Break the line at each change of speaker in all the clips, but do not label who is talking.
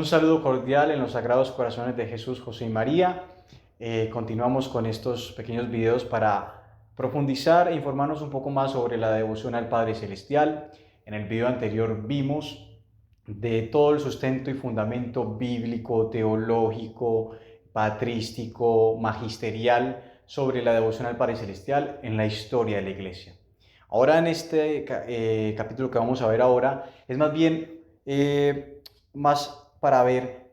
Un saludo cordial en los Sagrados Corazones de Jesús, José y María. Continuamos con estos pequeños videos para profundizar e informarnos un poco más sobre la devoción al Padre Celestial. En el video anterior vimos de todo el sustento y fundamento bíblico, teológico, patrístico, magisterial sobre la devoción al Padre Celestial en la historia de la Iglesia. Ahora en este capítulo que vamos a ver ahora es más bien más para ver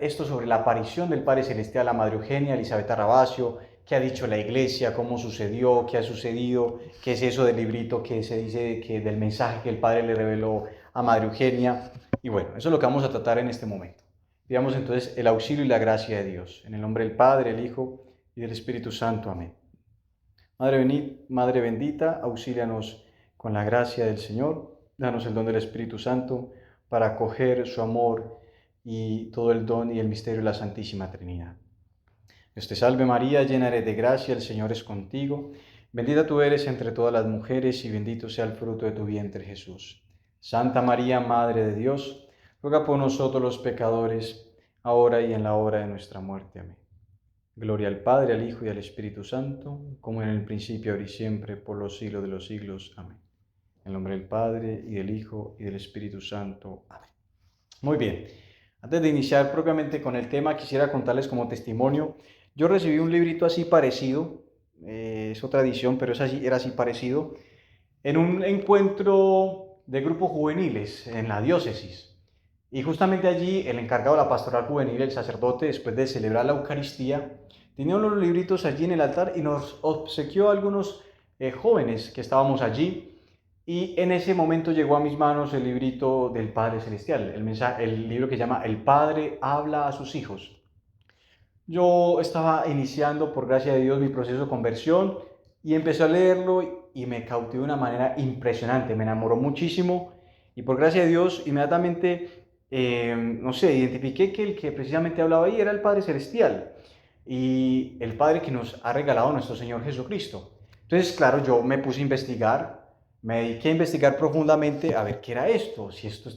esto sobre la aparición del Padre Celestial a Madre Eugenia, Elisabetta Ravasio, qué ha dicho la Iglesia, cómo sucedió, qué ha sucedido, qué es eso del librito que se dice que del mensaje que el Padre le reveló a Madre Eugenia. Y bueno, eso es lo que vamos a tratar en este momento. Pidamos entonces el auxilio y la gracia de Dios. En el nombre del Padre, del Hijo y del Espíritu Santo. Amén. Madre bendita, auxílianos con la gracia del Señor. Danos el don del Espíritu Santo para acoger su amor y todo el don y el misterio de la Santísima Trinidad. Dios te salve María, llena eres de gracia, el Señor es contigo. Bendita tú eres entre todas las mujeres y bendito sea el fruto de tu vientre Jesús. Santa María, Madre de Dios, ruega por nosotros los pecadores, ahora y en la hora de nuestra muerte. Amén. Gloria al Padre, al Hijo y al Espíritu Santo, como en el principio, ahora y siempre, por los siglos de los siglos. Amén. En el nombre del Padre, y del Hijo, y del Espíritu Santo. Amén. Muy bien. Antes de iniciar propiamente con el tema, quisiera contarles como testimonio. Yo recibí un librito así parecido, es otra edición, pero era así parecido, en un encuentro de grupos juveniles en la diócesis. Y justamente allí el encargado de la pastoral juvenil, el sacerdote, después de celebrar la Eucaristía, tenía unos libritos allí en el altar y nos obsequió a algunos jóvenes que estábamos allí. Y en ese momento llegó a mis manos el librito del Padre Celestial, el libro que se llama El Padre habla a sus hijos. Yo estaba iniciando, por gracia de Dios, mi proceso de conversión y empecé a leerlo y me cautivó de una manera impresionante, me enamoró muchísimo y por gracia de Dios inmediatamente, identifiqué que el que precisamente hablaba ahí era el Padre Celestial y el Padre que nos ha regalado nuestro Señor Jesucristo. Entonces, claro, yo me puse a investigar, me dediqué a investigar profundamente a ver qué era esto, si esto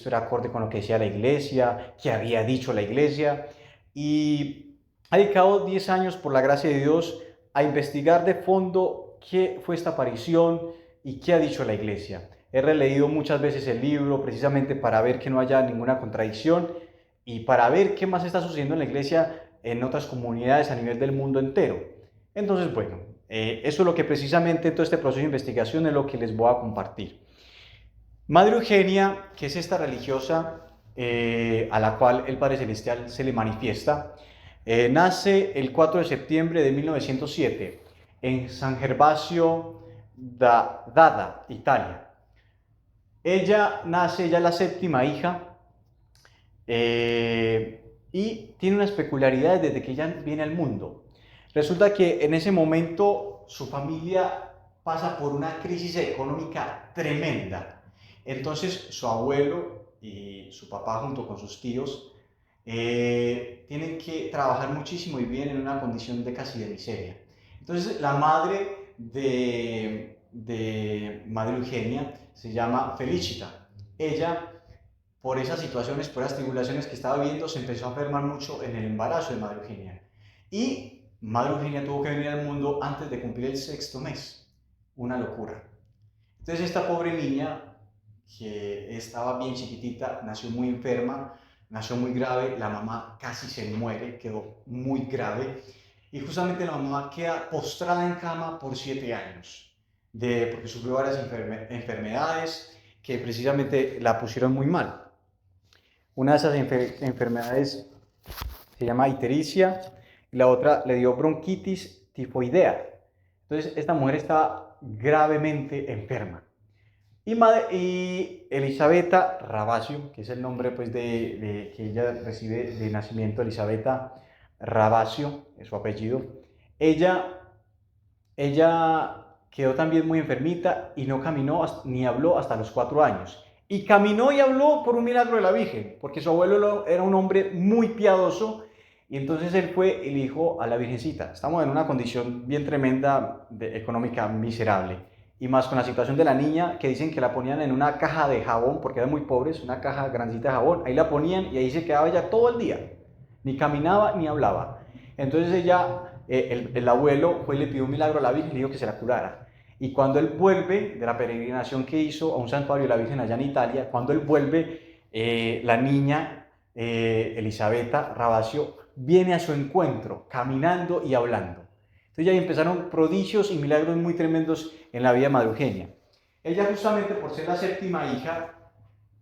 era acorde con lo que decía la Iglesia, qué había dicho la Iglesia. Y ha dedicado 10 años, por la gracia de Dios, a investigar de fondo qué fue esta aparición y qué ha dicho la Iglesia. He releído muchas veces el libro precisamente para ver que no haya ninguna contradicción y para ver qué más está sucediendo en la Iglesia en otras comunidades a nivel del mundo entero. Entonces, bueno, eso es lo que precisamente en todo este proceso de investigación es lo que les voy a compartir. Madre Eugenia, que es esta religiosa a la cual el Padre Celestial se le manifiesta, nace el 4 de septiembre de 1907 en San Gervasio d'Adda, Italia. Ella es la séptima hija y tiene unas peculiaridades desde que ella viene al mundo. Resulta que en ese momento su familia pasa por una crisis económica tremenda. Entonces su abuelo y su papá junto con sus tíos tienen que trabajar muchísimo y viven en una condición de casi de miseria. Entonces la madre de Madre Eugenia se llama Felicita. Ella, por esas situaciones, por esas tribulaciones que estaba viviendo, se empezó a enfermar mucho en el embarazo de Madre Eugenia. Y Madre Eugenia tuvo que venir al mundo antes de cumplir el sexto mes. Una locura. Entonces esta pobre niña, que estaba bien chiquitita, nació muy enferma, nació muy grave, la mamá casi se muere, quedó muy grave, y justamente la mamá queda postrada en cama por 7 años, porque sufrió varias enfermedades que precisamente la pusieron muy mal. Una de esas enfermedades se llama ictericia, y la otra le dio bronquitis tifoidea. Entonces esta mujer estaba gravemente enferma. Y Elisabetta Ravasio, que es el nombre pues, que ella recibe de nacimiento, Elisabetta Ravasio, es su apellido, ella quedó también muy enfermita y no caminó ni habló hasta los 4 años. Y caminó y habló por un milagro de la Virgen, porque su abuelo era un hombre muy piadoso y entonces él fue y le dijo a la Virgencita: estamos en una condición bien tremenda económica miserable. y más con la situación de la niña, que dicen que la ponían en una caja de jabón, porque eran muy pobres, una caja grandecita de jabón, ahí la ponían y ahí se quedaba ella todo el día, ni caminaba ni hablaba. Entonces el abuelo fue y le pidió un milagro a la Virgen y le dijo que se la curara. Y cuando él vuelve de la peregrinación que hizo a un santuario de la Virgen allá en Italia, cuando él vuelve, la niña Elisabetta Rabasio viene a su encuentro, caminando y hablando. Entonces ya empezaron prodigios y milagros muy tremendos en la vida de Madre Eugenia. Ella justamente por ser la séptima hija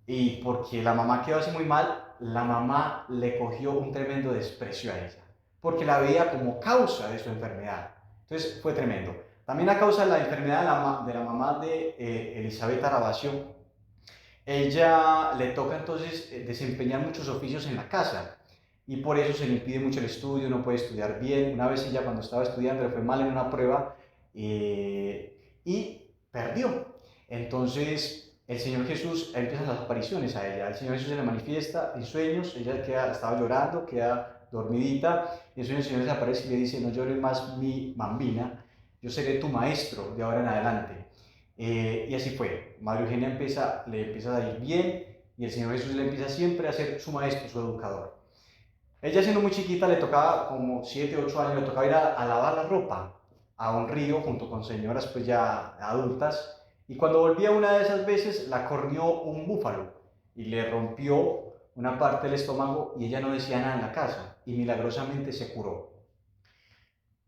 y porque la mamá quedó así muy mal, la mamá le cogió un tremendo desprecio a ella, porque la veía como causa de su enfermedad. Entonces fue tremendo. También a causa de la enfermedad de la mamá de Elisabetta Rabasio, ella le toca entonces desempeñar muchos oficios en la casa y por eso se le impide mucho el estudio, no puede estudiar bien. Una vez ella cuando estaba estudiando le fue mal en una prueba y perdió. Entonces el Señor Jesús, empiezan las apariciones a ella. El Señor Jesús se le manifiesta en sueños, ella estaba llorando, queda dormidita, y en sueños el Señor se aparece y le dice: no llores más, mi bambina, yo seré tu maestro de ahora en adelante. Y así fue. Madre Eugenia le empieza a ir bien y el Señor Jesús le empieza siempre a ser su maestro, su educador. Ella siendo muy chiquita, le tocaba como 7, 8 años, le tocaba ir a lavar la ropa a un río junto con señoras pues ya adultas. Y cuando volvía una de esas veces, la corneó un búfalo y le rompió una parte del estómago y ella no decía nada en la casa y milagrosamente se curó.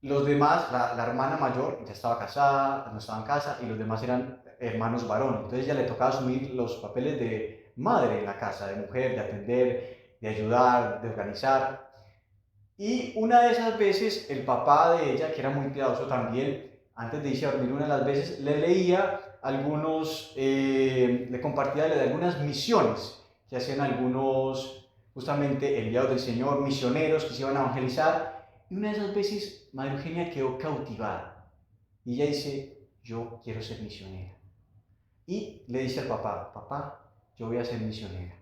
Los demás, la hermana mayor ya estaba casada, no estaba en casa, y los demás eran hermanos varones. Entonces ya le tocaba asumir los papeles de madre en la casa, de mujer, de atender, de ayudar, de organizar. Y una de esas veces, el papá de ella, que era muy piadoso también, antes de irse a dormir una de las veces, le leía le compartía de algunas misiones que hacían algunos, justamente enviados del Señor, misioneros que se iban a evangelizar. Y una de esas veces, Madre Eugenia quedó cautivada. Y ella dice: yo quiero ser misionera. Y le dice al papá: papá, yo voy a ser misionera.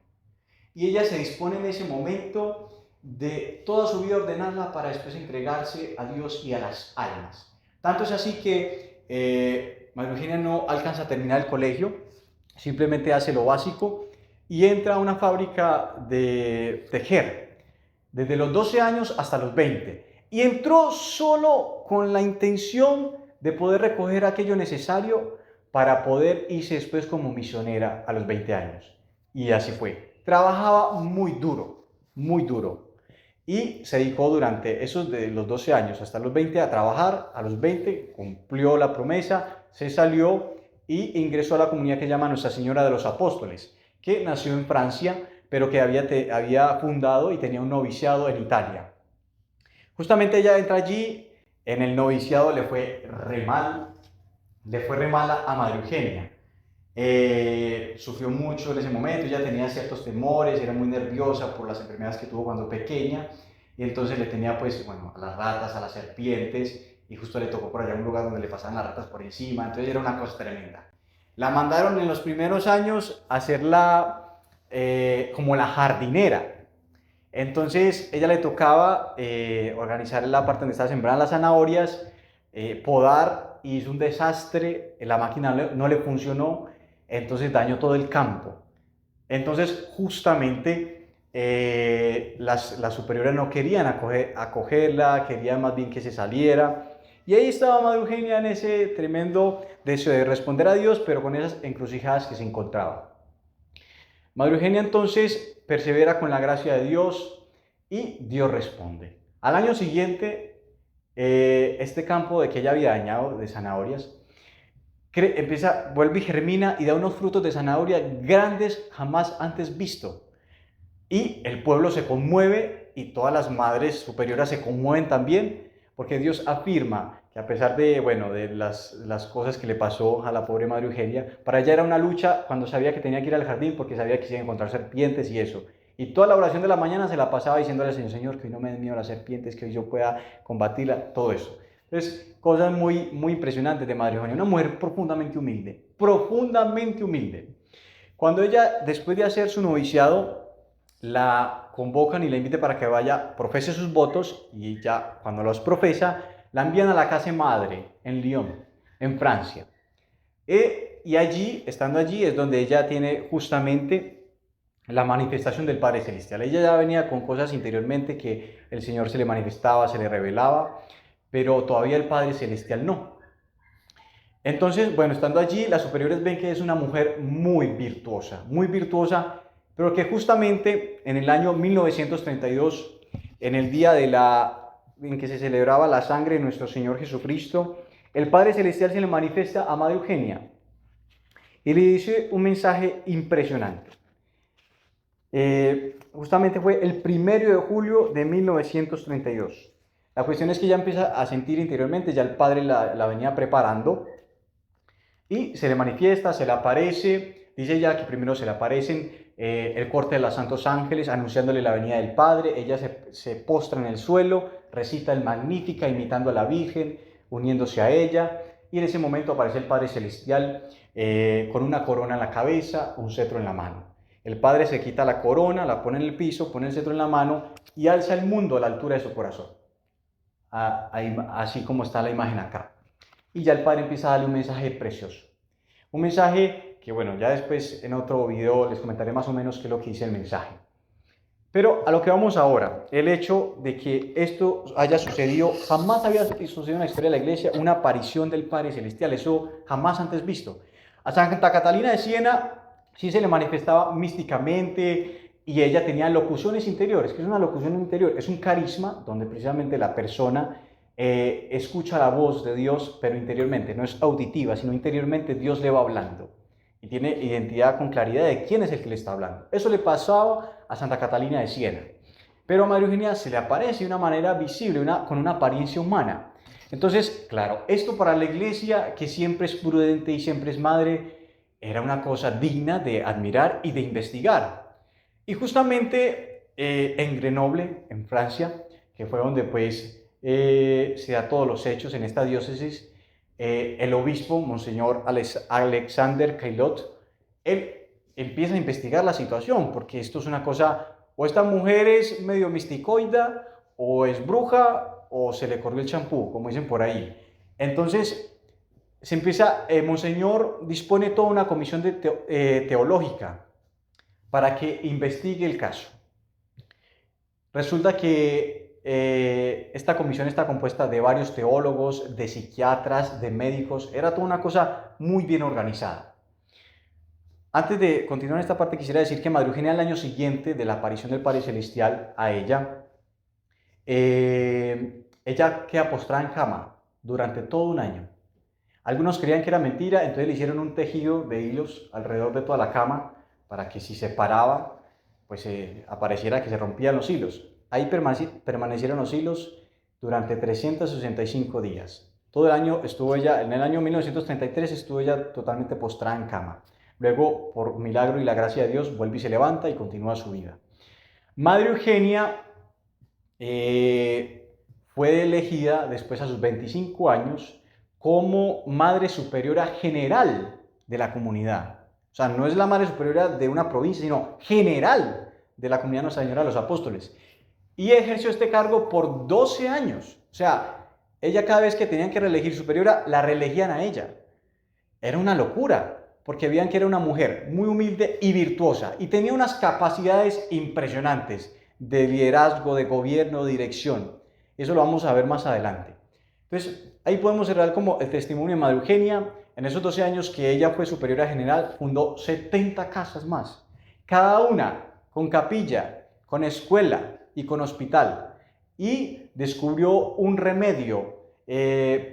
Y ella se dispone en ese momento de toda su vida ordenarla para después entregarse a Dios y a las almas. Tanto es así que María Eugenia no alcanza a terminar el colegio, simplemente hace lo básico y entra a una fábrica de tejer, desde los 12 años hasta los 20. Y entró solo con la intención de poder recoger aquello necesario para poder irse después como misionera a los 20 años. Y así fue. Trabajaba muy duro, muy duro. Y se dedicó durante esos de los 12 años hasta los 20 a trabajar. A los 20 cumplió la promesa, se salió y ingresó a la comunidad que llama Nuestra Señora de los Apóstoles, que nació en Francia, pero que había fundado y tenía un noviciado en Italia. Justamente ella entra allí, en el noviciado le fue re mal a Madre Eugenia. Sufrió mucho en ese momento, ella tenía ciertos temores, era muy nerviosa por las enfermedades que tuvo cuando pequeña, y entonces le tenía pues, bueno, a las ratas, a las serpientes, y justo le tocó por allá un lugar donde le pasaban las ratas por encima, entonces era una cosa tremenda. La mandaron en los primeros años a hacerla como la jardinera. Entonces ella le tocaba organizar la parte donde estaban sembradas las zanahorias, podar, y hizo un desastre, la máquina no le funcionó, entonces dañó todo el campo. Entonces justamente las superiores no querían acogerla, querían más bien que se saliera. Y ahí estaba Madre Eugenia en ese tremendo deseo de responder a Dios, pero con esas encrucijadas que se encontraba. Madre Eugenia entonces persevera con la gracia de Dios y Dios responde. Al año siguiente, este campo de que ella había dañado de zanahorias, vuelve y germina y da unos frutos de zanahoria grandes jamás antes visto. Y el pueblo se conmueve y todas las madres superiores se conmueven también, porque Dios afirma que a pesar de, bueno, de las cosas que le pasó a la pobre Madre Eugenia, para ella era una lucha cuando sabía que tenía que ir al jardín porque sabía que se iba a encontrar serpientes y eso. Y toda la oración de la mañana se la pasaba diciéndole al Señor: Señor, que hoy no me den miedo las serpientes, que hoy yo pueda combatirla, todo eso. Entonces, cosas muy, muy impresionantes de Madre Eugenia, una mujer profundamente humilde, profundamente humilde. Cuando ella, después de hacer su noviciado, la convocan y la invitan para que vaya, profese sus votos, y ya cuando los profesa, la envían a la casa madre en Lyon, en Francia. Y allí, estando allí, es donde ella tiene justamente la manifestación del Padre Celestial. Ella ya venía con cosas interiormente que el Señor se le manifestaba, se le revelaba, pero todavía el Padre Celestial no. Entonces, bueno, estando allí, las superiores ven que es una mujer muy virtuosa, pero que justamente en el año 1932, en el día en que se celebraba la sangre de nuestro Señor Jesucristo, el Padre Celestial se le manifiesta a Madre Eugenia y le dice un mensaje impresionante. Justamente fue el 1 de julio de 1932. La cuestión es que ella empieza a sentir interiormente, ya el Padre la venía preparando, y se le manifiesta, se le aparece, dice ella que primero se le aparecen el corte de los santos ángeles anunciándole la venida del Padre, ella se postra en el suelo, recita el Magnífica imitando a la Virgen, uniéndose a ella, y en ese momento aparece el Padre Celestial con una corona en la cabeza, un cetro en la mano. El Padre se quita la corona, la pone en el piso, pone el cetro en la mano y alza el mundo a la altura de su corazón, así como está la imagen acá. Y ya el Padre empieza a darle un mensaje precioso. Un mensaje que, bueno, ya después en otro video les comentaré más o menos qué es lo que dice el mensaje. Pero a lo que vamos ahora, el hecho de que esto haya sucedido, jamás había sucedido en la historia de la iglesia una aparición del Padre Celestial, eso jamás antes visto. A Santa Catalina de Siena sí se le manifestaba místicamente y ella tenía locuciones interiores. ¿Qué es una locución interior? Es un carisma donde precisamente la persona escucha la voz de Dios, pero interiormente, no es auditiva, sino interiormente Dios le va hablando y tiene identidad con claridad de quién es el que le está hablando. Eso le pasaba a Santa Catalina de Siena, pero a María Eugenia se le aparece de una manera visible, con una apariencia humana. Entonces, claro, esto para la iglesia, que siempre es prudente y siempre es madre, era una cosa digna de admirar y de investigar. Y justamente en Grenoble, en Francia, que fue donde pues se da todos los hechos en esta diócesis, el obispo, Monseñor Alexander Caillot, él empieza a investigar la situación, porque esto es una cosa, o esta mujer es medio misticoida, o es bruja, o se le corrió el champú, como dicen por ahí. Entonces, Monseñor dispone toda una comisión teológica para que investigue el caso. Resulta que esta comisión está compuesta de varios teólogos, de psiquiatras, de médicos, era toda una cosa muy bien organizada. Antes de continuar en esta parte, quisiera decir que Madre Eugenia, al año siguiente de la aparición del Padre Celestial a ella, ella queda postrada en cama durante todo un año. Algunos creían que era mentira, entonces le hicieron un tejido de hilos alrededor de toda la cama para que si se paraba, pues apareciera que se rompían los hilos. Ahí permanecieron los hilos durante 365 días. Todo el año estuvo ella, en el año 1933 estuvo ella totalmente postrada en cama. Luego, por milagro y la gracia de Dios, vuelve y se levanta y continúa su vida. Madre Eugenia fue elegida después a sus 25 años como Madre Superiora General de la comunidad. O sea, no es la Madre Superiora de una provincia, sino general de la comunidad Nuestra Señora de los Apóstoles. Y ejerció este cargo por 12 años. O sea, ella cada vez que tenían que reelegir superiora, la reelegían a ella. Era una locura, porque veían que era una mujer muy humilde y virtuosa, y tenía unas capacidades impresionantes de liderazgo, de gobierno, de dirección. Eso lo vamos a ver más adelante. Entonces, ahí podemos cerrar como el testimonio de Madre Eugenia. En esos 12 años que ella fue superiora general, fundó 70 casas más, cada una con capilla, con escuela y con hospital. Y descubrió un remedio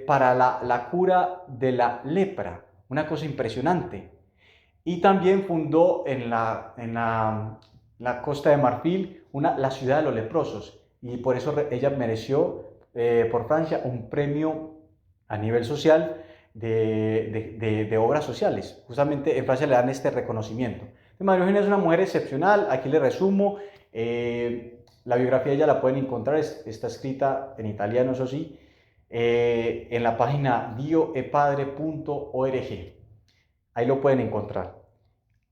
para la cura de la lepra, una cosa impresionante. Y también fundó en la Costa de Marfil la ciudad de los leprosos. Y por eso ella mereció por Francia un premio a nivel social de obras sociales. Justamente en Francia le dan este reconocimiento. María Eugenia es una mujer excepcional. Aquí le resumo. La biografía de ella la pueden encontrar, está escrita en italiano, eso sí, en la página dioepadre.org. Ahí lo pueden encontrar.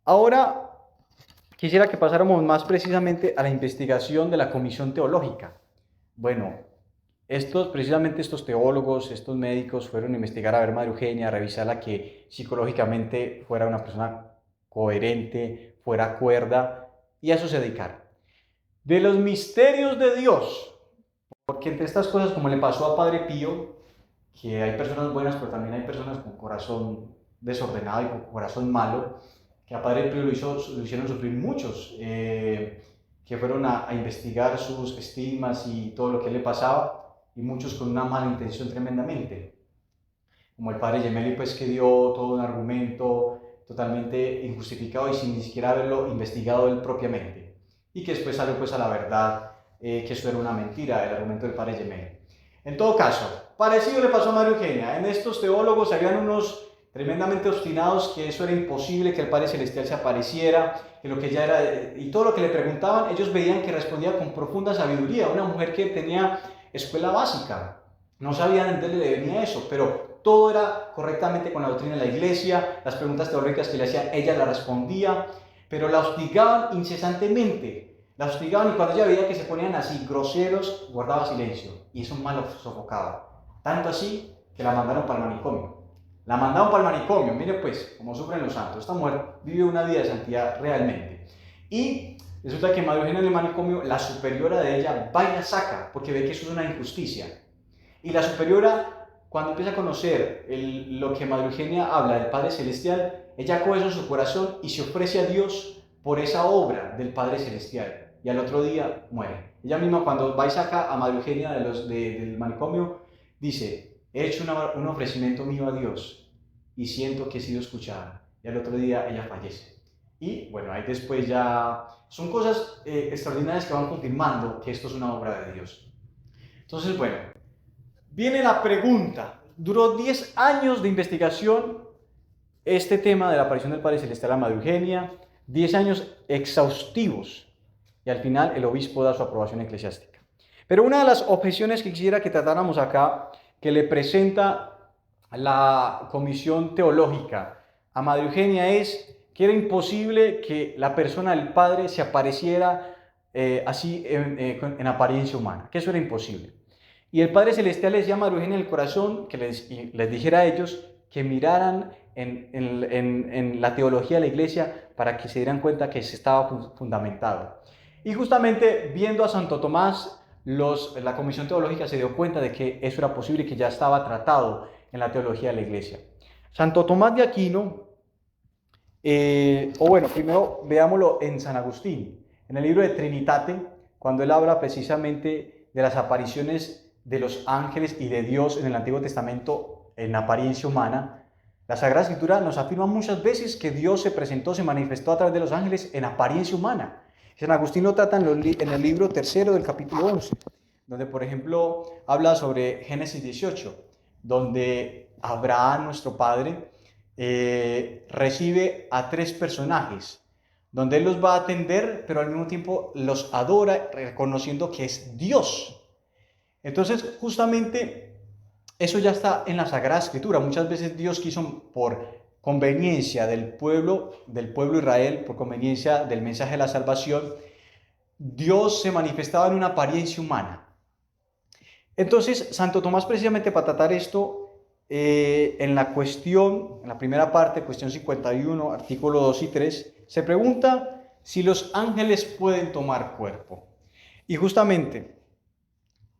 Ahora quisiera que pasáramos más precisamente a la investigación de la comisión teológica. Bueno, precisamente estos teólogos, estos médicos fueron a investigar a ver Madre Eugenia, a revisarla que psicológicamente fuera una persona coherente, fuera cuerda, y a eso se dedicaron. De los misterios de Dios, porque entre estas cosas, como le pasó a Padre Pío, que hay personas buenas, pero también hay personas con corazón desordenado y con corazón malo, que a Padre Pío lo hicieron sufrir muchos, que fueron a investigar sus estigmas y todo lo que le pasaba, y muchos con una mala intención tremendamente. Como el Padre Gemelli, pues, que dio todo un argumento totalmente injustificado y sin ni siquiera haberlo investigado él propiamente. Y que después salió pues a la verdad que eso era una mentira, el argumento del Padre Gemelli. En todo caso, parecido le pasó a María Eugenia. En estos teólogos habían unos tremendamente obstinados que eso era imposible, que el Padre Celestial se apareciera, que lo que ella era, y todo lo que le preguntaban, ellos veían que respondía con profunda sabiduría. Una mujer que tenía escuela básica, no sabían de dónde le venía eso, pero todo era correctamente con la doctrina de la iglesia, las preguntas teológicas que le hacían, ella las respondía, pero la hostigaban incesantemente, la hostigaban, y cuando ella veía que se ponían así groseros, guardaba silencio, y eso más lo sofocaba. Tanto así que la mandaron para el manicomio. La mandaron para el manicomio, mire pues, cómo sufren los santos. Esta mujer vive una vida de santidad realmente. Y resulta que María Eugenia en el manicomio, la superiora de ella va y la saca, porque ve que eso es una injusticia. Y la superiora, cuando empieza a conocer lo que Madre Eugenia habla del Padre Celestial, ella coge eso en su corazón y se ofrece a Dios por esa obra del Padre Celestial. Y al otro día muere. Ella misma, cuando va y saca a Madre Eugenia del manicomio, dice: he hecho un ofrecimiento mío a Dios y siento que he sido escuchada. Y al otro día ella fallece. Y bueno, ahí después ya son cosas extraordinarias que van confirmando que esto es una obra de Dios. Entonces, bueno, viene la pregunta. Duró 10 años de investigación este tema de la aparición del Padre Celestial a Madre Eugenia, 10 años exhaustivos, y al final el obispo da su aprobación eclesiástica. Pero una de las objeciones que quisiera que tratáramos acá, que le presenta la Comisión Teológica a Madre Eugenia, es que era imposible que la persona del Padre se apareciera así en apariencia humana, que eso era imposible. Y el Padre Celestial les llama a Madre Eugenia en el corazón, que les dijera a ellos que miraran en la teología de la iglesia para que se dieran cuenta que se estaba fundamentado. Y justamente viendo a Santo Tomás, la Comisión Teológica se dio cuenta de que eso era posible y que ya estaba tratado en la teología de la iglesia. Santo Tomás de Aquino, primero veámoslo en San Agustín, en el libro de Trinitate, cuando él habla precisamente de las apariciones de los ángeles y de Dios en el Antiguo Testamento en apariencia humana. La Sagrada Escritura nos afirma muchas veces que Dios se presentó, se manifestó a través de los ángeles en apariencia humana. San Agustín lo trata en el libro tercero del capítulo 11, donde por ejemplo habla sobre Génesis 18, donde Abraham, nuestro padre, recibe a 3 personajes, donde él los va a atender, pero al mismo tiempo los adora, reconociendo que es Dios. Entonces, justamente, eso ya está en la Sagrada Escritura. Muchas veces Dios quiso, por conveniencia del pueblo Israel, por conveniencia del mensaje de la salvación, Dios se manifestaba en una apariencia humana. Entonces, Santo Tomás, precisamente para tratar esto, en la primera parte, cuestión 51, artículo 2 y 3, se pregunta si los ángeles pueden tomar cuerpo. Y justamente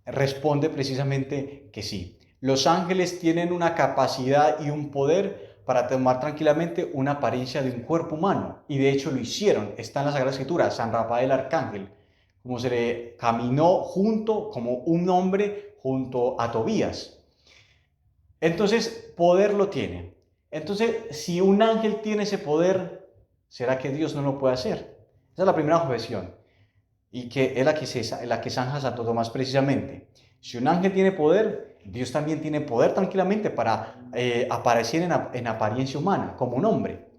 responde precisamente que sí. Los ángeles tienen una capacidad y un poder para tomar tranquilamente una apariencia de un cuerpo humano. Y de hecho lo hicieron. Está en la Sagrada Escritura, San Rafael Arcángel, como se le caminó como un hombre junto a Tobías. Entonces, poder lo tiene. Entonces, si un ángel tiene ese poder, ¿será que Dios no lo puede hacer? Esa es la primera objeción, y que es la que zanja Santo Tomás precisamente. Si un ángel tiene poder, Dios también tiene poder tranquilamente para aparecer en apariencia humana, como un hombre.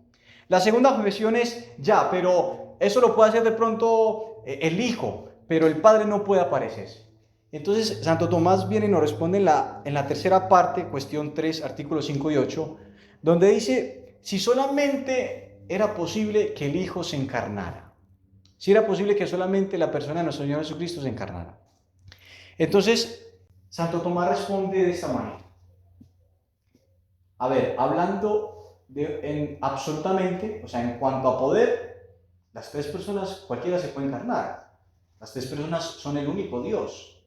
La segunda objeción es, pero eso lo puede hacer de pronto el Hijo, pero el Padre no puede aparecer. Entonces, Santo Tomás viene y nos responde en la tercera parte, cuestión 3, artículos 5 y 8, donde dice, si solamente era posible que el Hijo se encarnara, si era posible que solamente la persona de nuestro Señor Jesucristo se encarnara. Entonces, Santo Tomás responde de esta manera. A ver, hablando absolutamente, o sea, en cuanto a poder, las tres personas, cualquiera se puede encarnar. Las tres personas son el único Dios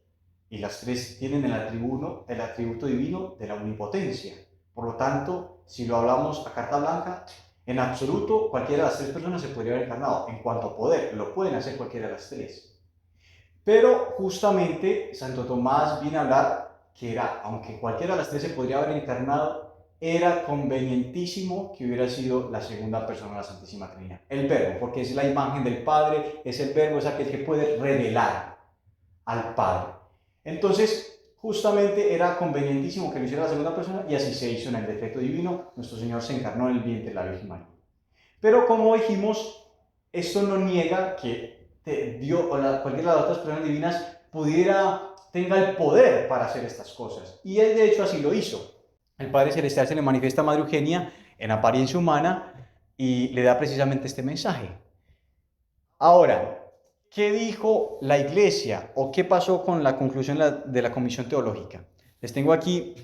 y las tres tienen el atributo divino de la omnipotencia. Por lo tanto, si lo hablamos a carta blanca, en absoluto cualquiera de las tres personas se podría haber encarnado. En cuanto a poder, lo pueden hacer cualquiera de las tres. Pero justamente Santo Tomás viene a hablar que era, aunque cualquiera de las tres se podría haber encarnado, era convenientísimo que hubiera sido la segunda persona de la Santísima Trinidad. El Verbo, porque es la imagen del Padre, es el Verbo, es aquel que puede revelar al Padre. Entonces, justamente era convenientísimo que lo hiciera la segunda persona y así se hizo en el decreto divino. Nuestro Señor se encarnó en el vientre de la Virgen María. Pero como dijimos, esto no niega que Dios o cualquiera de las otras personas divinas tenga el poder para hacer estas cosas. Y él de hecho así lo hizo. El Padre Celestial se le manifiesta a Madre Eugenia en apariencia humana y le da precisamente este mensaje. Ahora, ¿qué dijo la Iglesia o qué pasó con la conclusión de la Comisión Teológica? Les tengo aquí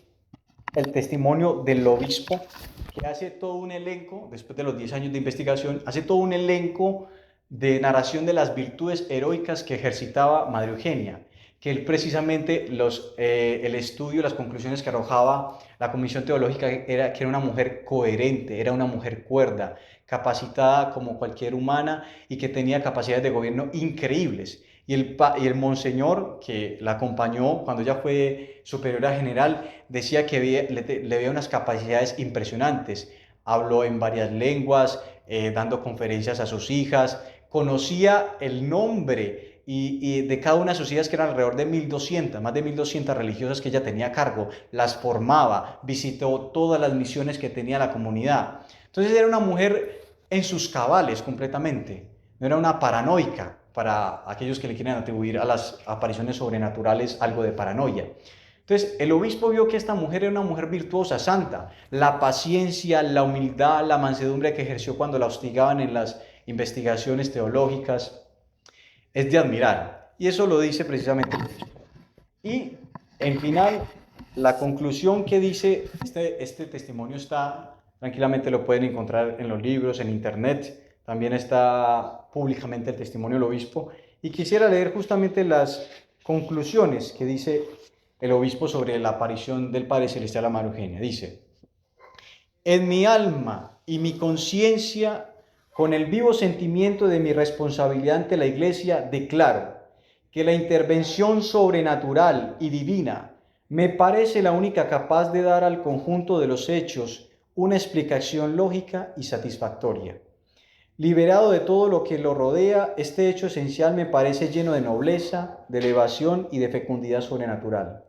el testimonio del obispo que hace todo un elenco, después de los 10 años de investigación, hace todo un elenco de narración de las virtudes heroicas que ejercitaba Madre Eugenia, que él precisamente el estudio, las conclusiones que arrojaba la Comisión Teológica era que era una mujer coherente, era una mujer cuerda, capacitada como cualquier humana y que tenía capacidades de gobierno increíbles. Y el monseñor que la acompañó cuando ella fue superiora general decía que le veía unas capacidades impresionantes. Habló en varias lenguas, dando conferencias a sus hijas, conocía el nombre y de cada una de sus hijas, que eran alrededor de 1.200, más de 1.200 religiosas que ella tenía a cargo, las formaba, visitó todas las misiones que tenía la comunidad. Entonces era una mujer en sus cabales completamente, no era una paranoica, para aquellos que le quieren atribuir a las apariciones sobrenaturales algo de paranoia. Entonces, el obispo vio que esta mujer era una mujer virtuosa, santa. La paciencia, la humildad, la mansedumbre que ejerció cuando la hostigaban en las investigaciones teológicas es de admirar. Y eso lo dice precisamente el obispo. Y, en final, la conclusión que dice este testimonio tranquilamente lo pueden encontrar en los libros, en internet. También está públicamente el testimonio del obispo. Y quisiera leer justamente las conclusiones que dice el obispo sobre la aparición del Padre Celestial a María Eugenia. Dice: en mi alma y mi conciencia, con el vivo sentimiento de mi responsabilidad ante la Iglesia, declaro que la intervención sobrenatural y divina me parece la única capaz de dar al conjunto de los hechos una explicación lógica y satisfactoria. Liberado de todo lo que lo rodea, este hecho esencial me parece lleno de nobleza, de elevación y de fecundidad sobrenatural.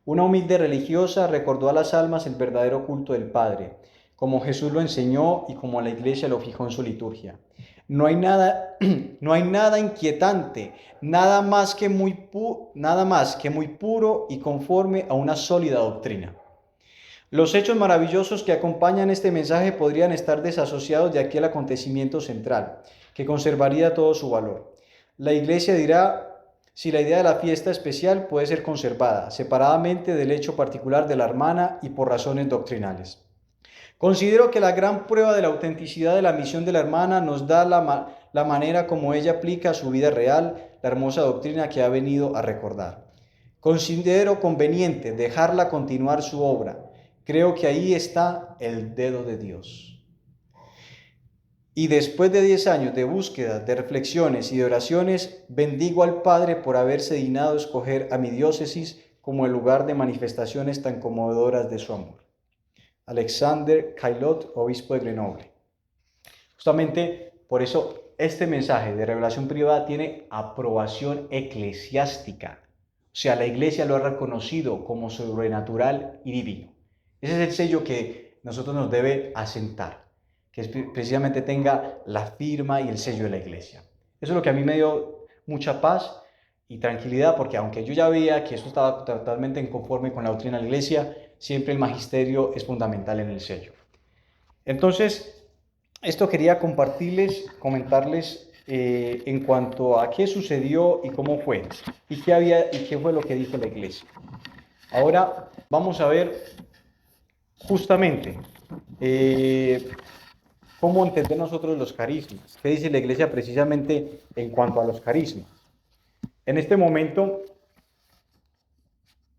Una humilde religiosa recordó a las almas el verdadero culto del Padre, como Jesús lo enseñó y como la Iglesia lo fijó en su liturgia. No hay nada inquietante, nada más que muy puro y conforme a una sólida doctrina. Los hechos maravillosos que acompañan este mensaje podrían estar desasociados de aquel acontecimiento central, que conservaría todo su valor. La Iglesia dirá si la idea de la fiesta especial puede ser conservada, separadamente del hecho particular de la hermana y por razones doctrinales. Considero que la gran prueba de la autenticidad de la misión de la hermana nos da la manera como ella aplica a su vida real la hermosa doctrina que ha venido a recordar. Considero conveniente dejarla continuar su obra. Creo que ahí está el dedo de Dios. Y después de 10 años de búsqueda, de reflexiones y de oraciones, bendigo al Padre por haberse dignado escoger a mi diócesis como el lugar de manifestaciones tan conmovedoras de su amor. Alexander Caillot, obispo de Grenoble. Justamente por eso este mensaje de revelación privada tiene aprobación eclesiástica. O sea, la Iglesia lo ha reconocido como sobrenatural y divino. Ese es el sello que nosotros nos debe asentar, que precisamente tenga la firma y el sello de la Iglesia. Eso es lo que a mí me dio mucha paz y tranquilidad, porque aunque yo ya veía que esto estaba totalmente en conforme con la doctrina de la Iglesia, siempre el magisterio es fundamental en el sello. Entonces, esto quería comentarles en cuanto a qué sucedió y cómo fue, y qué fue lo que dijo la Iglesia. Ahora vamos a ver justamente cómo entender nosotros los carismas. ¿Qué dice la Iglesia precisamente en cuanto a los carismas? En este momento,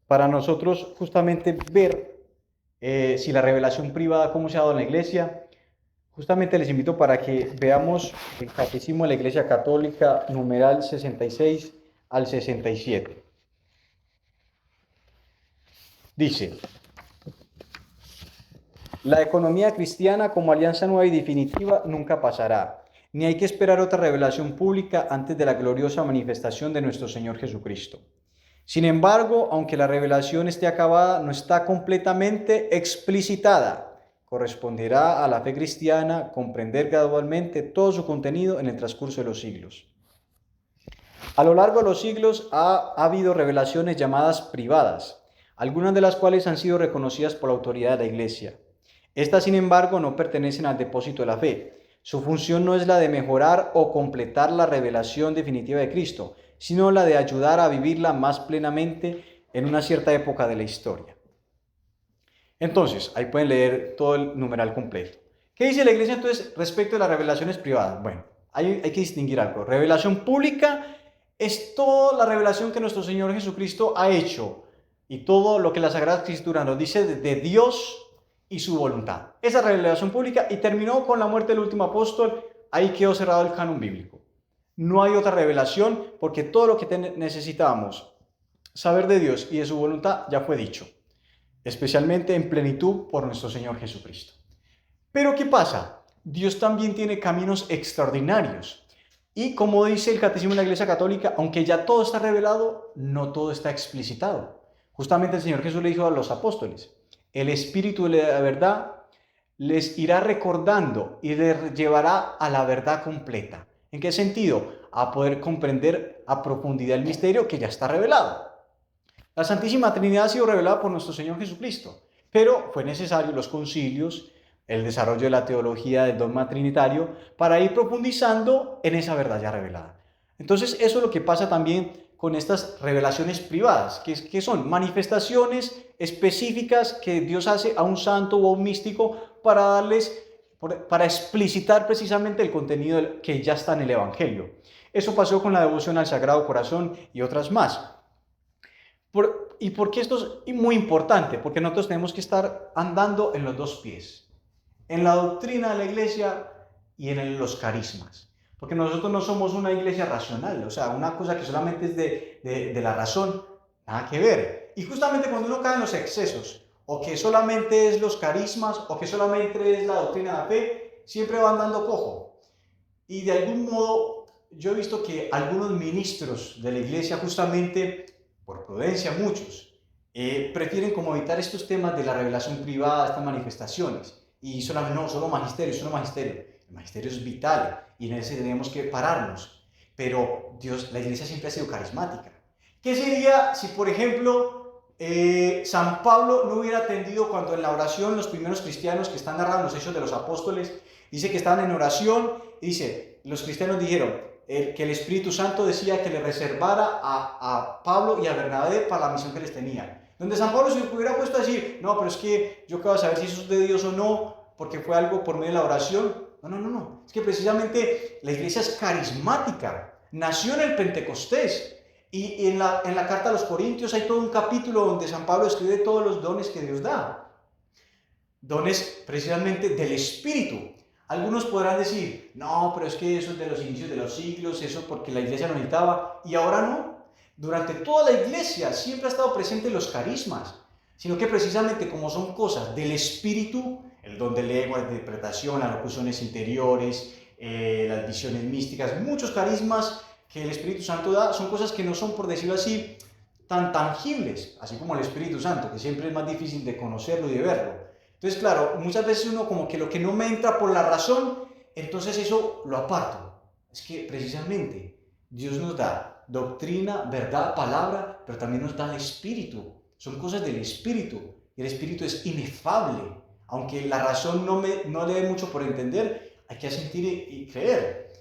para nosotros justamente ver si la revelación privada, cómo se ha dado en la Iglesia, justamente les invito para que veamos el Catecismo de la Iglesia Católica, numeral 66 al 67. Dice: la economía cristiana como alianza nueva y definitiva nunca pasará, ni hay que esperar otra revelación pública antes de la gloriosa manifestación de nuestro Señor Jesucristo. Sin embargo, aunque la revelación esté acabada, no está completamente explicitada. Corresponderá a la fe cristiana comprender gradualmente todo su contenido en el transcurso de los siglos. A lo largo de los siglos ha habido revelaciones llamadas privadas, algunas de las cuales han sido reconocidas por la autoridad de la Iglesia. Estas, sin embargo, no pertenecen al depósito de la fe. Su función no es la de mejorar o completar la revelación definitiva de Cristo, sino la de ayudar a vivirla más plenamente en una cierta época de la historia. Entonces, ahí pueden leer todo el numeral completo. ¿Qué dice la Iglesia entonces respecto de las revelaciones privadas? Bueno, hay que distinguir algo. Revelación pública es toda la revelación que nuestro Señor Jesucristo ha hecho y todo lo que la Sagrada Escritura nos dice de Dios y su voluntad. Esa revelación pública, y terminó con la muerte del último apóstol. Ahí quedó cerrado el canon bíblico. No hay otra revelación, porque todo lo que necesitábamos saber de Dios y de su voluntad ya fue dicho, especialmente en plenitud por nuestro Señor Jesucristo. Pero ¿qué pasa? Dios también tiene caminos extraordinarios. Y como dice el Catecismo de la Iglesia Católica, aunque ya todo está revelado, no todo está explicitado. Justamente el Señor Jesús le dijo a los apóstoles: el Espíritu de la verdad les irá recordando y les llevará a la verdad completa. ¿En qué sentido? A poder comprender a profundidad el misterio que ya está revelado. La Santísima Trinidad ha sido revelada por nuestro Señor Jesucristo, pero fue necesario los concilios, el desarrollo de la teología del dogma trinitario, para ir profundizando en esa verdad ya revelada. Entonces, eso es lo que pasa también con estas revelaciones privadas, que son manifestaciones específicas que Dios hace a un santo o a un místico para explicitar precisamente el contenido que ya está en el Evangelio. Eso pasó con la devoción al Sagrado Corazón y otras más. ¿Y por qué esto es muy importante? Porque nosotros tenemos que estar andando en los dos pies, en la doctrina de la Iglesia y en los carismas. Porque nosotros no somos una iglesia racional, o sea, una cosa que solamente es de la razón, nada que ver. Y justamente cuando uno cae en los excesos, o que solamente es los carismas, o que solamente es la doctrina de la fe, siempre va andando cojo. Y de algún modo, yo he visto que algunos ministros de la iglesia, justamente por prudencia muchos, prefieren como evitar estos temas de la revelación privada, estas manifestaciones. Y solamente, no, solo magisterio, solo magisterio. El magisterio es vital y en ese tenemos que pararnos. Pero Dios, la iglesia siempre ha sido carismática. ¿Qué sería si, por ejemplo, San Pablo no hubiera atendido cuando en la oración los primeros cristianos que están narrados en los Hechos de los Apóstoles, dice que estaban en oración y dice, los cristianos dijeron que el Espíritu Santo decía que le reservara a Pablo y a Bernabé para la misión que les tenía? Donde San Pablo se hubiera puesto a decir, no, pero es que yo qué voy a saber si eso es de Dios o no, porque fue algo por medio de la oración. No. Es que precisamente la iglesia es carismática. Nació en el Pentecostés. Y en la carta a los Corintios hay todo un capítulo donde San Pablo escribe todos los dones que Dios da. Dones precisamente del Espíritu. Algunos podrán decir, no, pero es que eso es de los inicios de los siglos, eso porque la iglesia lo necesitaba, y ahora no. Durante toda la iglesia siempre ha estado presente los carismas, sino que precisamente como son cosas del Espíritu, el don de lengua, de interpretación, las locuciones interiores, las visiones místicas, muchos carismas que el Espíritu Santo da, son cosas que no son, por decirlo así, tan tangibles, así como el Espíritu Santo, que siempre es más difícil de conocerlo y de verlo. Entonces, claro, muchas veces uno como que lo que no me entra por la razón, entonces eso lo aparto. Es que precisamente Dios nos da doctrina, verdad, palabra, pero también nos da el Espíritu. Son cosas del Espíritu. Y el Espíritu es inefable. Aunque la razón no le dé mucho por entender, hay que sentir y creer.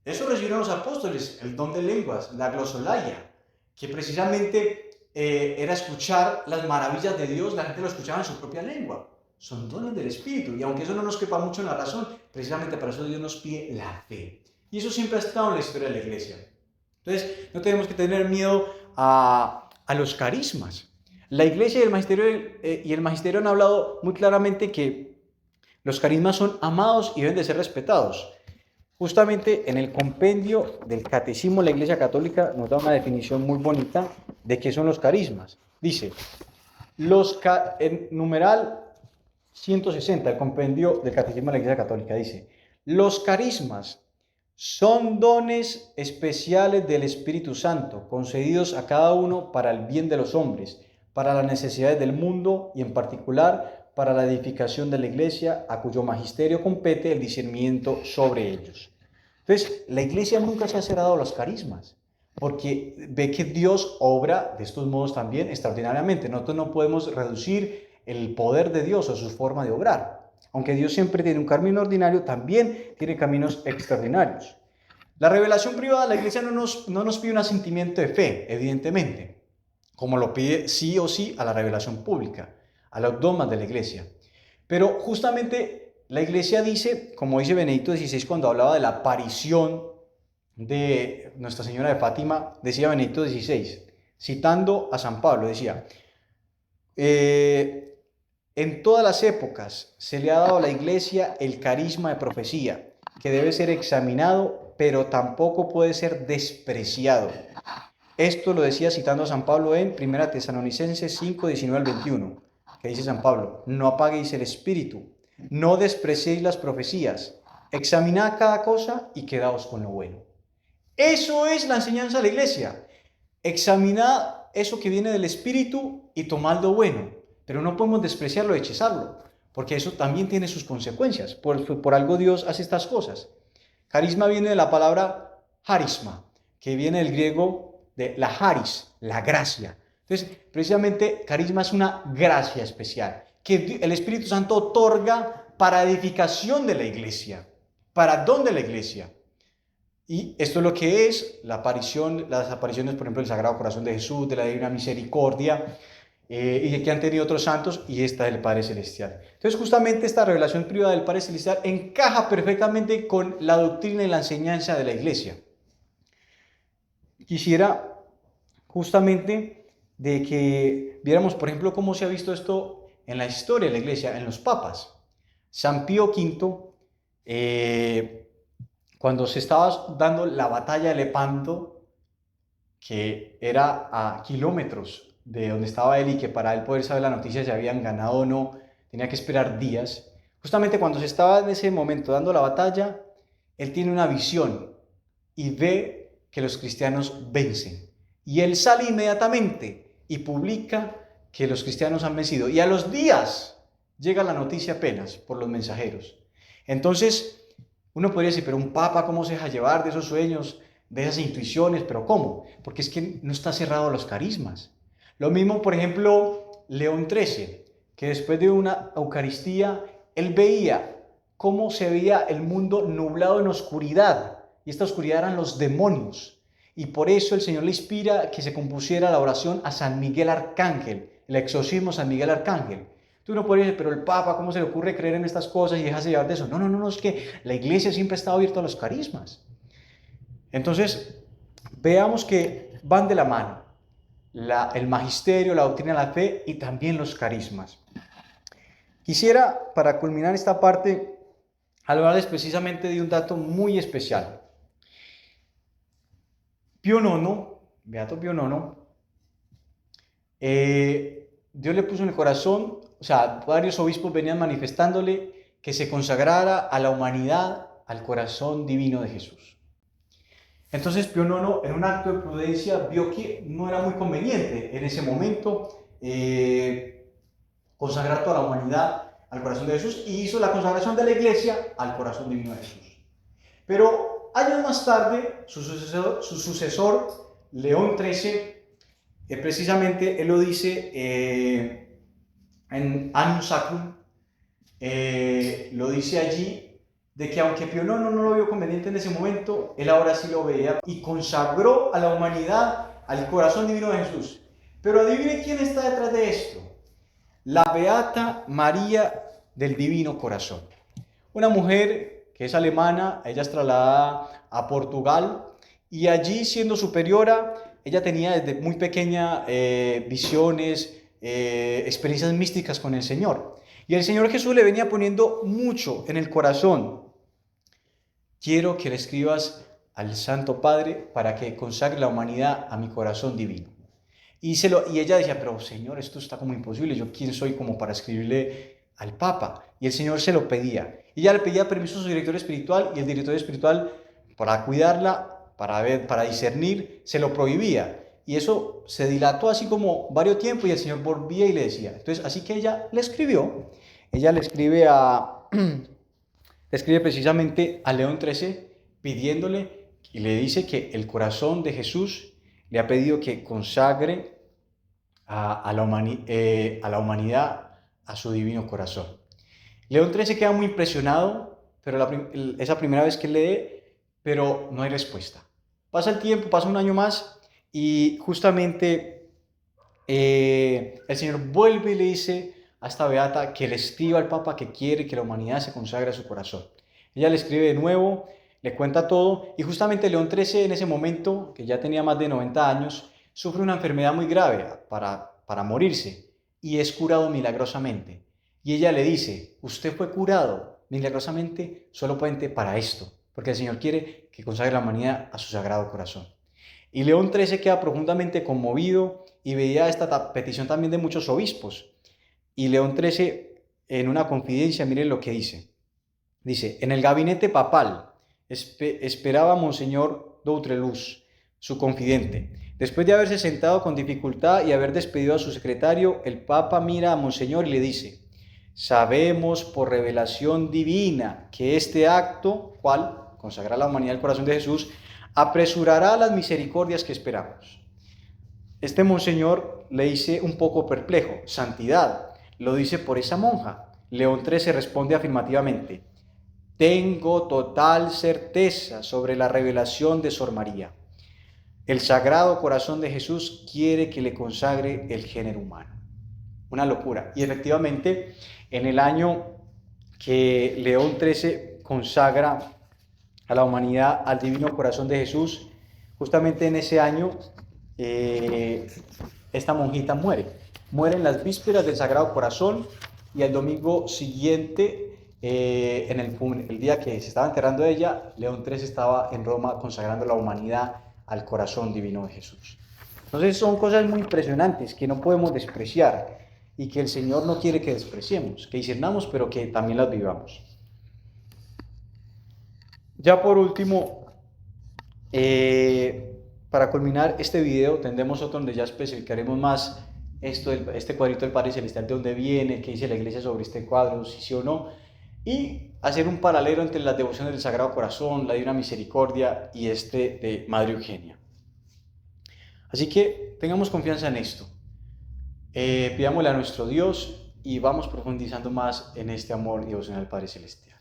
Eso recibieron los apóstoles, el don de lenguas, la glosolalia, que precisamente
era escuchar las maravillas de Dios, la gente lo escuchaba en su propia lengua. Son dones del Espíritu, y aunque eso no nos quepa mucho en la razón, precisamente para eso Dios nos pide la fe. Y eso siempre ha estado en la historia de la iglesia. Entonces, no tenemos que tener miedo a los carismas. La iglesia y el magisterio han hablado muy claramente que los carismas son amados y deben de ser respetados. Justamente en el compendio del Catecismo de la Iglesia Católica nos da una definición muy bonita de qué son los carismas. Dice, en numeral 160, el compendio del Catecismo de la Iglesia Católica dice, los carismas son dones especiales del Espíritu Santo, concedidos a cada uno para el bien de los hombres, para las necesidades del mundo y en particular para la edificación de la iglesia, a cuyo magisterio compete el discernimiento sobre ellos. Entonces, la iglesia nunca se ha cerrado a los carismas, porque ve que Dios obra de estos modos también extraordinariamente. Nosotros no podemos reducir el poder de Dios o su forma de obrar. Aunque Dios siempre tiene un camino ordinario, también tiene caminos extraordinarios. La revelación privada de la iglesia no nos pide un asentimiento de fe, evidentemente, como lo pide sí o sí a la revelación pública, a los dogmas de la iglesia. Pero justamente la iglesia dice, como dice Benedicto XVI cuando hablaba de la aparición de Nuestra Señora de Fátima, decía Benedicto XVI, citando a San Pablo, decía, en todas las épocas se le ha dado a la iglesia el carisma de profecía, que debe ser examinado, pero tampoco puede ser despreciado. Esto lo decía citando a San Pablo en 1 Tesalonicenses 5, 19 al 21, que dice San Pablo, no apaguéis el espíritu, no despreciéis las profecías, examinad cada cosa y quedaos con lo bueno. Eso es la enseñanza de la iglesia. Examinad eso que viene del espíritu y tomad lo bueno, pero no podemos despreciarlo y hechizarlo, porque eso también tiene sus consecuencias. Por algo Dios hace estas cosas. Carisma viene de la palabra harisma, que viene del griego de la haris, la gracia. Entonces, precisamente, carisma es una gracia especial que el Espíritu Santo otorga para edificación de la iglesia, para don de la iglesia. Y esto es lo que es la aparición, las apariciones, por ejemplo, del Sagrado Corazón de Jesús, de la Divina Misericordia, y que han tenido otros santos, y esta del Padre Celestial. Entonces, justamente esta revelación privada del Padre Celestial encaja perfectamente con la doctrina y la enseñanza de la iglesia. Quisiera justamente de que viéramos, por ejemplo, cómo se ha visto esto en la historia de la iglesia, en los papas. San Pío V, cuando se estaba dando la batalla de Lepanto, que era a kilómetros de donde estaba él y que para él poder saber la noticia si habían ganado o no, tenía que esperar días. Justamente cuando se estaba en ese momento dando la batalla, él tiene una visión y ve que los cristianos vencen. Y él sale inmediatamente y publica que los cristianos han vencido. Y a los días llega la noticia apenas por los mensajeros. Entonces, uno podría decir, pero un papa, ¿cómo se deja llevar de esos sueños, de esas intuiciones? ¿Pero cómo? Porque es que no está cerrado a los carismas. Lo mismo, por ejemplo, León XIII, que después de una Eucaristía, él veía cómo se veía el mundo nublado en oscuridad. Y esta oscuridad eran los demonios. Y por eso el Señor le inspira que se compusiera la oración a San Miguel Arcángel, el exorcismo San Miguel Arcángel. Tú no puedes decir, pero el Papa, ¿cómo se le ocurre creer en estas cosas y dejarse llevar de eso? No, es que la iglesia siempre ha estado abierta a los carismas. Entonces, veamos que van de la mano el magisterio, la doctrina de la fe y también los carismas. Quisiera, para culminar esta parte, hablarles precisamente de un dato muy especial. Pío IX, Beato Pío IX, Dios le puso en el corazón, o sea, varios obispos venían manifestándole que se consagrara a la humanidad al corazón divino de Jesús. Entonces Pío IX, en un acto de prudencia, vio que no era muy conveniente en ese momento consagrar toda la humanidad al corazón de Jesús y hizo la consagración de la iglesia al corazón divino de Jesús. Pero años más tarde, su sucesor León XIII, precisamente él lo dice en Annum Sacrum, lo dice allí, de que aunque Pío IX no lo vio conveniente en ese momento, él ahora sí lo veía y consagró a la humanidad al corazón divino de Jesús. Pero adivine quién está detrás de esto. La Beata María del Divino Corazón. Una mujer que es alemana, ella es trasladada a Portugal y allí, siendo superiora, ella tenía desde muy pequeña visiones, experiencias místicas con el Señor. Y el Señor Jesús le venía poniendo mucho en el corazón. Quiero que le escribas al Santo Padre para que consagre la humanidad a mi corazón divino. Y ella decía, pero Señor, esto está como imposible, ¿yo quién soy como para escribirle al Papa? Y el Señor se lo pedía. Y ella le pedía permiso a su director espiritual y el director espiritual, para cuidarla, para discernir, se lo prohibía. Y eso se dilató así como varios tiempos y el Señor volvía y le decía. Entonces, así que ella le escribió. Ella le escribe le escribe precisamente a León XIII pidiéndole y le dice que el corazón de Jesús le ha pedido que consagre a la humanidad a su divino corazón. León XIII queda muy impresionado, pero esa primera vez que lee, pero no hay respuesta. Pasa el tiempo, pasa un año más y justamente el Señor vuelve y le dice a esta beata que le escriba al Papa que quiere que la humanidad se consagre a su corazón. Ella le escribe de nuevo, le cuenta todo y justamente León XIII en ese momento, que ya tenía más de 90 años, sufre una enfermedad muy grave para morirse y es curado milagrosamente. Y ella le dice, usted fue curado milagrosamente solamente para esto, porque el Señor quiere que consagre la humanidad a su sagrado corazón. Y León XIII queda profundamente conmovido y veía esta petición también de muchos obispos. Y León XIII, en una confidencia, miren lo que dice. Dice, en el gabinete papal esperaba Monseñor Doutreluce, su confidente. Después de haberse sentado con dificultad y haber despedido a su secretario, el Papa mira a Monseñor y le dice, sabemos por revelación divina que este acto, cual consagrar la humanidad al corazón de Jesús, apresurará las misericordias que esperamos. Este Monseñor le dice un poco perplejo, santidad, lo dice por esa monja. León XIII responde afirmativamente, tengo total certeza sobre la revelación de Sor María. El Sagrado Corazón de Jesús quiere que le consagre el género humano. Una locura. Y efectivamente, en el año que León XIII consagra a la humanidad al Divino Corazón de Jesús, justamente en ese año, esta monjita muere. Muere en las vísperas del Sagrado Corazón y el domingo siguiente, en el día que se estaba enterrando de ella, León XIII estaba en Roma consagrando la humanidad al corazón divino de Jesús. Entonces son cosas muy impresionantes que no podemos despreciar y que el Señor no quiere que despreciemos, que discernamos, pero que también las vivamos. Ya por último, para culminar este video, tendremos otro donde ya especificaremos más este cuadrito del Padre Celestial, de dónde viene, qué dice la Iglesia sobre este cuadro, si sí o no, y hacer un paralelo entre las devociones del Sagrado Corazón, la Divina Misericordia y de Madre Eugenia. Así que tengamos confianza en esto. Pidámosle a nuestro Dios y vamos profundizando más en este amor y devoción al Padre Celestial.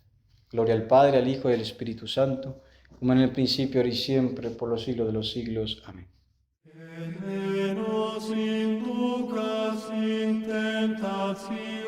Gloria al Padre, al Hijo y al Espíritu Santo, como en el principio, ahora y siempre, por los siglos de los siglos. Amén.
Et ne nos inducas in tentationem,